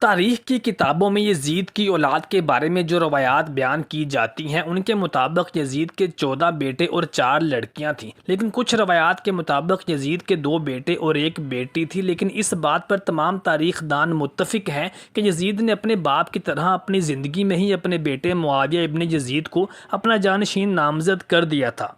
تاریخ کی کتابوں میں یزید کی اولاد کے بارے میں جو روایات بیان کی جاتی ہیں ان کے مطابق یزید کے 14 بیٹے اور 4 لڑکیاں تھیں، لیکن کچھ روایات کے مطابق یزید کے 2 بیٹے اور 1 بیٹی تھی۔ لیکن اس بات پر تمام تاریخ دان متفق ہیں کہ یزید نے اپنے باپ کی طرح اپنی زندگی میں ہی اپنے بیٹے معاویہ ابن یزید کو اپنا جانشین نامزد کر دیا تھا،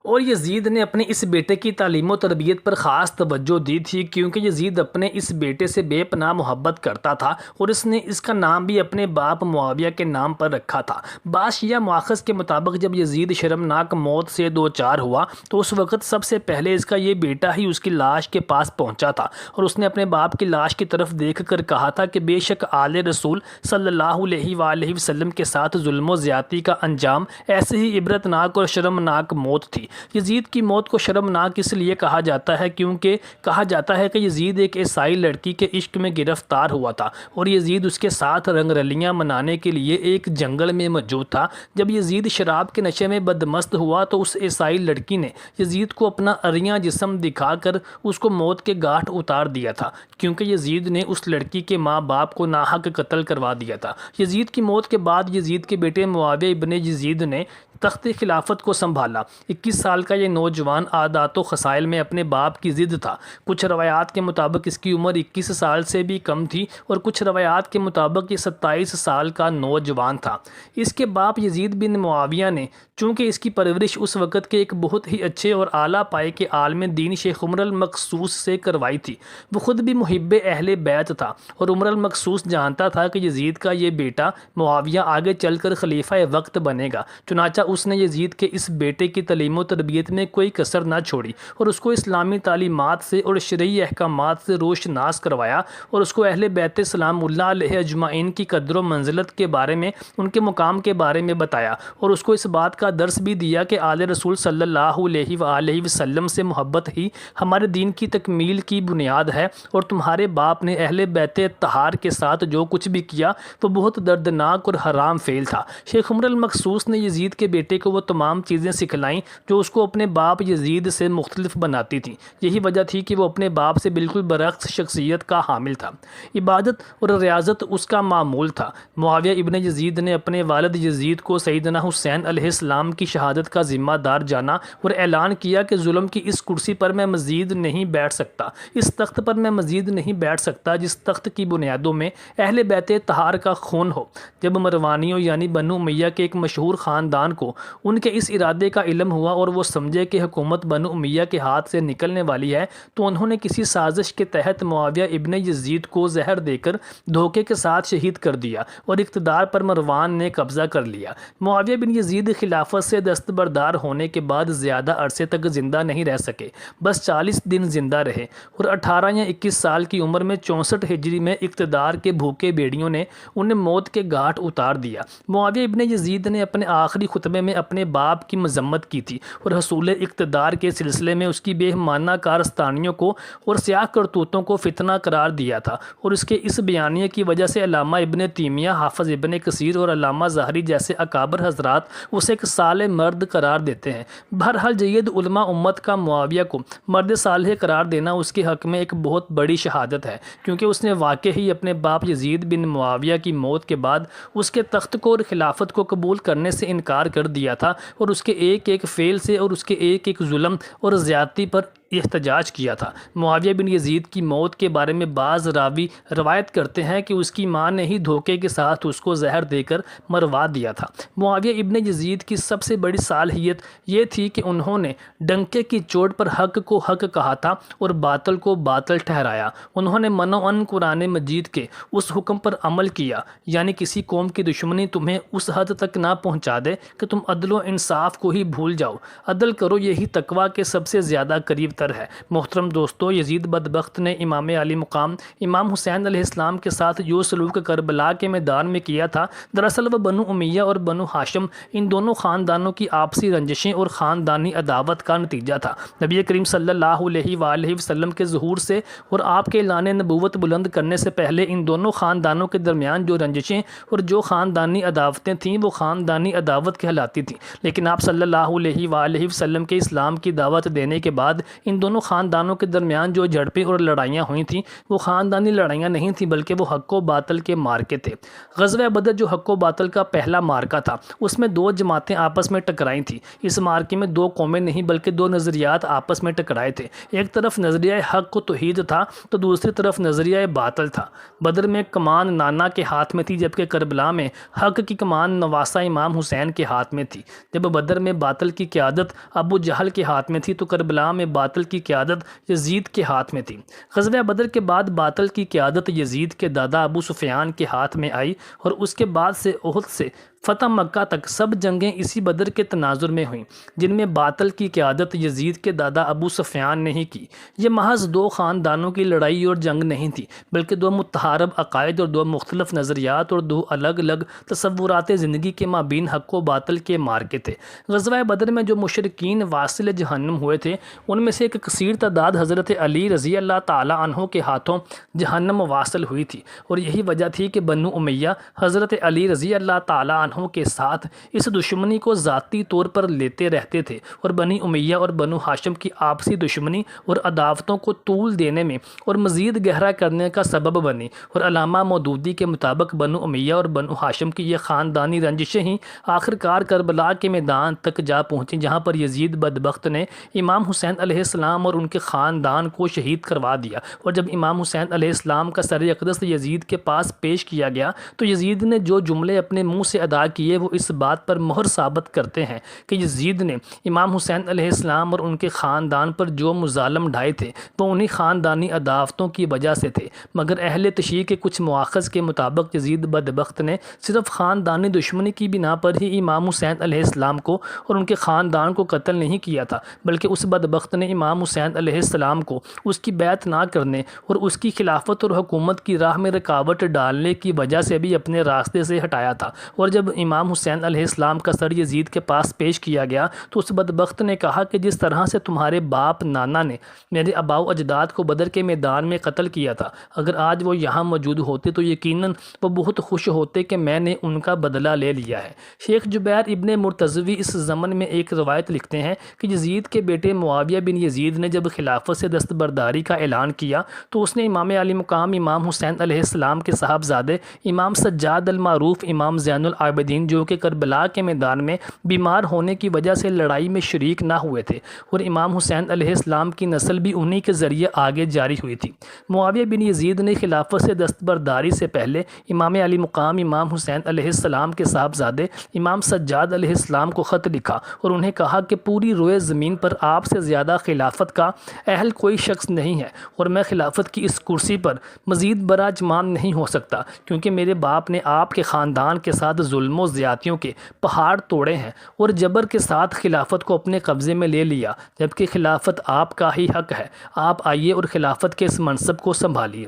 اور یزید نے اپنے اس بیٹے کی تعلیم و تربیت پر خاص توجہ دی تھی، کیونکہ یزید اپنے اس بیٹے سے بے پناہ محبت کرتا تھا اور اس نے اس کا نام بھی اپنے باپ معاویہ کے نام پر رکھا تھا۔ بعض شیعہ مؤخذ کے مطابق جب یزید شرمناک موت سے دوچار ہوا تو اس وقت سب سے پہلے اس کا یہ بیٹا ہی اس کی لاش کے پاس پہنچا تھا، اور اس نے اپنے باپ کی لاش کی طرف دیکھ کر کہا تھا کہ بے شک آل رسول صلی اللہ علیہ وآلہ وسلم کے ساتھ ظلم و زیادتی کا انجام ایسے ہی عبرتناک اور شرمناک موت تھی۔ یزید کی موت کو شرمناک اس لیے کہا جاتا ہے کیونکہ کہا جاتا ہے کہ یزید ایک عیسائی لڑکی کے عشق میں گرفتار ہوا تھا، اور یزید اس کے ساتھ رنگ رلیاں منانے کے لیے ایک جنگل میں موجود تھا۔ جب یزید شراب کے نشے میں بدمست ہوا تو اس عیسائی لڑکی نے یزید کو اپنا عریاں جسم دکھا کر اس کو موت کے گھاٹ اتار دیا تھا، کیونکہ یزید نے اس لڑکی کے ماں باپ کو ناحق قتل کروا دیا تھا۔ یزید کی موت کے بعد یزید کے بیٹے معاویہ ابن یزید نے تخت خلافت کو سنبھالا۔ 21 سال کا یہ نوجوان عادات و خصائل میں اپنے باپ کی ضد تھا۔ کچھ روایات کے مطابق اس کی عمر 21 سال سے بھی کم تھی، اور کچھ روایات کے مطابق یہ 27 سال کا نوجوان تھا۔ اس کے باپ یزید بن معاویہ نے چونکہ اس کی پرورش اس وقت کے ایک بہت ہی اچھے اور اعلیٰ پائے کے عالم دین شیخ عمر المقصوص سے کروائی تھی، وہ خود بھی محب اہل بیت تھا، اور عمر المقصوص جانتا تھا کہ یزید کا یہ بیٹا معاویہ آگے چل کر خلیفہ وقت بنے گا، چنانچہ اس نے یزید کے اس بیٹے کی تعلیم و تربیت میں کوئی کسر نہ چھوڑی، اور اس کو اسلامی تعلیمات سے اور شرعی احکامات سے روشناس کروایا، اور اس کو اہل بیت سلام اللہ علیہ اجمعین کی قدر و منزلت کے بارے میں، ان کے مقام کے بارے میں بتایا، اور اس کو اس بات کا درس بھی دیا کہ آل رسول صلی اللہ علیہ وآلہ وسلم سے محبت ہی ہمارے دین کی تکمیل کی بنیاد ہے، اور تمہارے باپ نے اہل بیت طہار کے ساتھ جو کچھ بھی کیا وہ بہت دردناک اور حرام فعل تھا۔ شیخ عمر المقصوص نے یزید کے بیٹے کو وہ تمام چیزیں سکھلائیں جو اس کو اپنے باپ یزید سے مختلف بناتی تھیں۔ یہی وجہ تھی کہ وہ اپنے باپ سے بالکل برعکس شخصیت کا حامل تھا۔ عبادت اور ریاضت اس کا معمول تھا۔ معاویہ ابن یزید نے اپنے والد یزید کو سیدنا حسین علیہ السلام کی شہادت کا ذمہ دار جانا اور اعلان کیا کہ ظلم کی اس کرسی پر میں مزید نہیں بیٹھ سکتا، اس تخت پر میں مزید نہیں بیٹھ سکتا جس تخت کی بنیادوں میں اہل بیت طہار کا خون ہو۔ جب مروانیوں یعنی بنو امیہ کے ایک مشہور خاندان کو ان کے اس ارادے کا علم ہوا اور وہ سمجھے کہ حکومت بنو امیہ کے ہاتھ سے نکلنے والی ہے، تو انہوں نے کسی سازش کے تحت معاویہ ابن یزید کو زہر دے کر دھوکے کے ساتھ شہید کر دیا، اور اقتدار پر مروان نے قبضہ کر لیا۔ معاویہ بن یزید خلافت سے دستبردار ہونے کے بعد زیادہ عرصے تک زندہ نہیں رہ سکے، بس 40 دن زندہ رہے، اور 18 یا 21 سال کی عمر میں 64 ہجری میں اقتدار کے بھوکے بیڑیوں نے انہیں موت کے گھاٹ اتار دیا۔ معاویہ ابن یزید نے اپنے آخری خطبے میں اپنے باپ کی مذمت کی تھی، اور حصول اقتدار کے سلسلے میں اس کی بے معنی کارستانیوں کو اور سیاہ کرتوتوں کو فتنہ قرار دیا تھا، اور اس کے اس بیانیے کی وجہ سے علامہ ابن تیمیہ، حافظ ابن کثیر اور علامہ ظاہری جیسے اکابر حضرات اسے ایک صالح مرد قرار دیتے ہیں۔ بہرحال جید علماء امت کا معاویہ کو مرد صالح قرار دینا اس کے حق میں ایک بہت بڑی شہادت ہے، کیونکہ اس نے واقع ہی اپنے باپ یزید بن معاویہ کی موت کے بعد اس کے تخت کو اور خلافت کو قبول کرنے سے انکار کر دیا تھا، اور اس کے ایک ایک فعل سے اور اس کے ایک ایک ظلم اور زیادتی پر احتجاج کیا تھا۔ معاویہ بن یزید کی موت کے بارے میں بعض راوی روایت کرتے ہیں کہ اس کی ماں نے ہی دھوکے کے ساتھ اس کو زہر دے کر مروا دیا تھا۔ معاویہ ابن یزید کی سب سے بڑی صالحیت یہ تھی کہ انہوں نے ڈنکے کی چوٹ پر حق کو حق کہا تھا اور باطل کو باطل ٹھہرایا۔ انہوں نے منوعاً قرآن مجید کے اس حکم پر عمل کیا، یعنی کسی قوم کی دشمنی تمہیں اس حد تک نہ پہنچا دے کہ تم عدل و انصاف کو ہی بھول جاؤ۔ عدل کرو، یہی تقویٰ کے سب سے زیادہ قریب تر ہے۔ محترم دوستو، یزید بدبخت نے امام علی مقام امام حسین علیہ السلام کے ساتھ جو سلوک کربلا کے میدان میں کیا تھا، دراصل وہ بنو امیہ اور بنو ہاشم ان دونوں خاندانوں کی آپسی رنجشیں اور خاندانی عداوت کا نتیجہ تھا۔ نبی کریم صلی اللہ علیہ وآلہ وسلم کے ظہور سے اور آپ کے اعلان نبوت بلند کرنے سے پہلے ان دونوں خاندانوں کے درمیان جو رنجشیں اور جو خاندانی عداوتیں تھیں وہ خاندانی عداوت کہلاتی تھیں، لیکن آپ صلی اللہ علیہ وآلہ وسلم کے اسلام کی دعوت دینے کے بعد ان دونوں خاندانوں کے درمیان جو جھڑپیں اور لڑائیاں ہوئی تھیں وہ خاندانی لڑائیاں نہیں تھیں بلکہ وہ حق و باطل کے مارکے تھے۔ غزوہ بدر جو حق و باطل کا پہلا مارکہ تھا اس میں دو جماعتیں آپس میں ٹکرائی تھیں۔ اس مارکے میں دو قومیں نہیں بلکہ دو نظریات آپس میں ٹکرائے تھے۔ ایک طرف نظریہ حق و توحید تھا تو دوسری طرف نظریہ باطل تھا۔ بدر میں کمان نانا کے ہاتھ میں تھی جبکہ کربلا میں حق کی کمان نواسہ امام حسین کے ہاتھ میں تھی۔ جب بدر میں باطل کی قیادت ابو جہل کے ہاتھ میں تھی تو کربلا میں باطل کی قیادت یزید کے ہاتھ میں تھی۔ غزوہ بدر کے بعد باطل کی قیادت یزید کے دادا ابو سفیان کے ہاتھ میں آئی اور اس کے بعد سے احد سے فتح مکہ تک سب جنگیں اسی بدر کے تناظر میں ہوئیں جن میں باطل کی قیادت یزید کے دادا ابو سفیان نے ہی کی۔ یہ محض دو خاندانوں کی لڑائی اور جنگ نہیں تھی بلکہ دو متحارب عقائد اور دو مختلف نظریات اور دو الگ الگ تصورات زندگی کے مابین حق و باطل کے مارکے تھے۔ غزوہ بدر میں جو مشرکین واصل جہنم ہوئے تھے ان میں سے ایک کثیر تعداد حضرت علی رضی اللہ تعالیٰ عنہ کے ہاتھوں جہنم واصل ہوئی تھی، اور یہی وجہ تھی کہ بنو امیہ حضرت علی رضی اللہ تعالیٰ عنہ کے ساتھ اس دشمنی کو ذاتی طور پر لیتے رہتے تھے، اور بنی امیہ اور بنو ہاشم کی آپسی دشمنی اور عداوتوں کو طول دینے میں اور مزید گہرا کرنے کا سبب بنی۔ اور علامہ مودودی کے مطابق بنو امیہ اور بنو ہاشم کی یہ خاندانی رنجشیں ہی آخرکار کربلا کے میدان تک جا پہنچیں جہاں پر یزید بدبخت نے امام حسین علیہ السلام اور ان کے خاندان کو شہید کروا دیا۔ اور جب امام حسین علیہ السلام کا سر اقدس یزید کے پاس پیش کیا گیا تو یزید نے جو جملے اپنے منہ سے ادا کیے وہ اس بات پر مہر ثابت کرتے ہیں کہ یزید نے امام حسین علیہ السلام اور ان کے خاندان پر جو مظالم ڈھائے تھے وہ انہی خاندانی عداوتوں کی وجہ سے تھے، مگر اہل تشیع کے کچھ مواخذ کے مطابق یزید بدبخت نے صرف خاندانی دشمنی کی بنا پر ہی امام حسین علیہ السلام کو اور ان کے خاندان کو قتل نہیں کیا تھا، بلکہ اس بدبخت نے امام حسین علیہ السلام کو اس کی بیعت نہ کرنے اور اس کی خلافت اور حکومت کی راہ میں رکاوٹ ڈالنے کی وجہ سے بھی اپنے راستے سے ہٹایا تھا۔ اور جب امام حسین علیہ السلام کا سر یزید کے پاس پیش کیا گیا تو اس بدبخت نے کہا کہ جس طرح سے تمہارے باپ نانا نے میرے آباء و اجداد کو بدر کے میدان میں قتل کیا تھا، اگر آج وہ یہاں موجود ہوتے تو یقیناً وہ بہت خوش ہوتے کہ میں نے ان کا بدلہ لے لیا ہے۔ شیخ جبیر ابن مرتضوی اس ضمن میں ایک روایت لکھتے ہیں کہ یزید کے بیٹے معاویہ بن یزید نے جب خلافت سے دستبرداری کا اعلان کیا تو اس نے امام علی مقام امام حسین علیہ السلام کے صاحبزادے امام سجاد المعروف امام زین العابدین جو کہ کربلا کے میدان میں بیمار ہونے کی وجہ سے لڑائی میں شریک نہ ہوئے تھے، اور امام حسین علیہ السلام کی نسل بھی انہی کے ذریعے آگے جاری ہوئی تھی۔ معاویہ بن یزید نے خلافت سے دستبرداری سے پہلے امام علی مقام امام حسین علیہ السلام کے صاحبزادے امام سجاد علیہ السلام کو خط لکھا اور انہیں کہا کہ پوری روئے زمین پر آپ سے زیادہ خلافت کا اہل کوئی شخص نہیں ہے، اور میں خلافت کی اس کرسی پر مزید براجمان نہیں ہو سکتا کیونکہ میرے باپ نے آپ کے خاندان کے ساتھ ظلم و زیادتیوں کے پہاڑ توڑے ہیں اور جبر کے ساتھ خلافت کو اپنے قبضے میں لے لیا، جبکہ خلافت آپ کا ہی حق ہے۔ آپ آئیے اور خلافت کے اس منصب کو سنبھالیے۔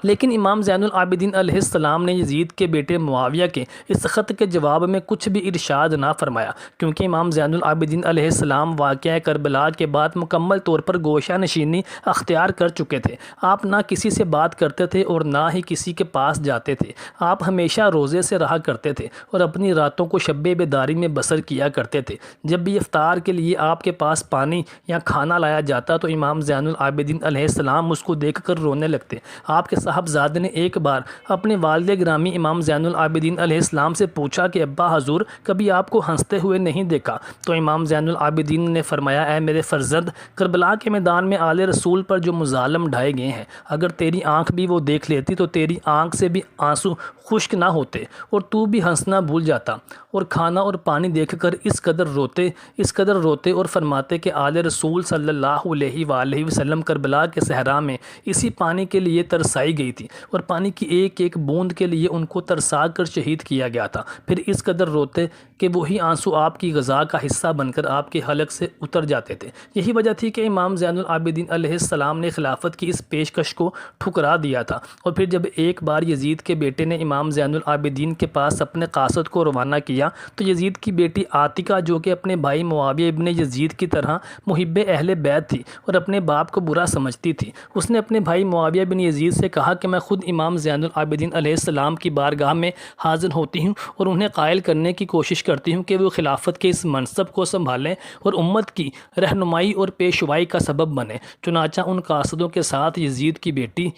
لیکن امام زین العابدین علیہ السلام نے یزید کے بیٹے معاویہ کے اس خط کے جواب میں کچھ بھی ارشاد نہ فرمایا، کیونکہ امام زین العابدین علیہ السلام واقعہ کربلا کے بعد مکمل طور پر گوشہ نشینی اختیار کر چکے تھے۔ آپ نہ کسی سے بات کرتے تھے اور نہ ہی کسی کے پاس جاتے تھے۔ آپ ہمیشہ روزے سے رہا کرتے تھے اور اپنی راتوں کو شب بیداری میں بسر کیا کرتے تھے۔ جب بھی افطار کے لیے آپ کے پاس پانی یا کھانا لایا جاتا تو امام زین العابدین علیہ السلام اس کو دیکھ کر رونے لگتے۔ آپ کے صاحبزادے نے ایک بار اپنے والد گرامی امام زین العابدین علیہ السلام سے پوچھا کہ ابا حضور کبھی آپ کو ہنستے ہوئے نہیں دیکھا، تو امام زین العابدین نے فرمایا اے میرے فرزند، کربلا کے میدان میں آل رسول پر جو مظالم ڈھائے گئے ہیں اگر تیری آنکھ بھی وہ دیکھ لیتی تو تیری آنکھ سے بھی آنسو خشک نہ ہوتے اور تو بھی ہنسنا بھول جاتا اور کھانا اور پانی دیکھ کر اس قدر روتے اور فرماتے کہ آل رسول صلی اللہ علیہ وآلہ وسلم کربلا کے صحرا میں اسی پانی کے لیے ترسائی گئی تھی اور پانی کی ایک ایک بوند کے لیے ان کو ترسا کر شہید کیا گیا تھا، پھر اس قدر روتے کہ وہی آنسو آپ کی غذا کا حصہ بن کر آپ کے حلق سے اتر جاتے تھے۔ یہی وجہ تھی کہ امام زین العابدین علیہ السلام نے خلافت کی اس پیشکش کو ٹھکرا دیا تھا، اور پھر جب ایک بار یزید کے بیٹے نے امام زین العابدین کے پاس اپنے قاصد کو روانہ کیا تو یزید کی بیٹی عاتکہ جو کہ اپنے بھائی معاویہ ابن یزید کی طرح محب اہل بیت تھی اور اپنے باپ کو برا سمجھتی تھی، اس نے اپنے بھائی معاویہ بن یزید سے کہا کہ میں خود امام زین العابدین علیہ السلام کی بارگاہ میں حاضر ہوتی ہوں اور انہیں قائل کرنے کی کوشش کرتی ہوں کہ وہ خلافت کے اس منصب کو سنبھالیں اور امت کی رہنمائی اور پیشوائی کا سبب بنیں۔ چنانچہ ان قاصدوں کے ساتھ یزید کی بیٹی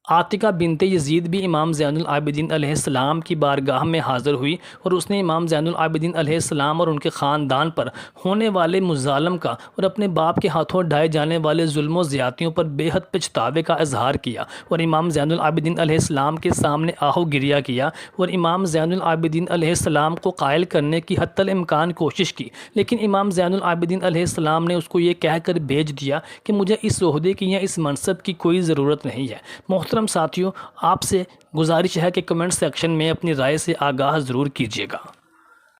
عاتقہ بنت یزید بھی امام زین العابدین علیہ السلام کی بارگاہ میں حاضر ہوئی اور اس نے امام زین العابدین علیہ السلام اور ان کے خاندان پر ہونے والے مظالم کا اور اپنے باپ کے ہاتھوں ڈھائے جانے والے ظلم و زیادتیوں پر بے حد پچھتاوے کا اظہار کیا اور امام زین العابدین علیہ السلام کے سامنے آہو گریہ کیا اور امام زین العابدین علیہ السلام کو قائل کرنے کی حتی الامکان کوشش کی، لیکن امام زین العابدین علیہ السلام نے اس کو یہ کہہ کر بھیج دیا کہ مجھے اس عہدے کی یا اس منصب کی کوئی ضرورت نہیں ہے۔ محترم ساتھیوں، آپ سے گزارش ہے کہ کمنٹ سیکشن میں اپنی رائے سے آگاہ ضرور کیجیے گا۔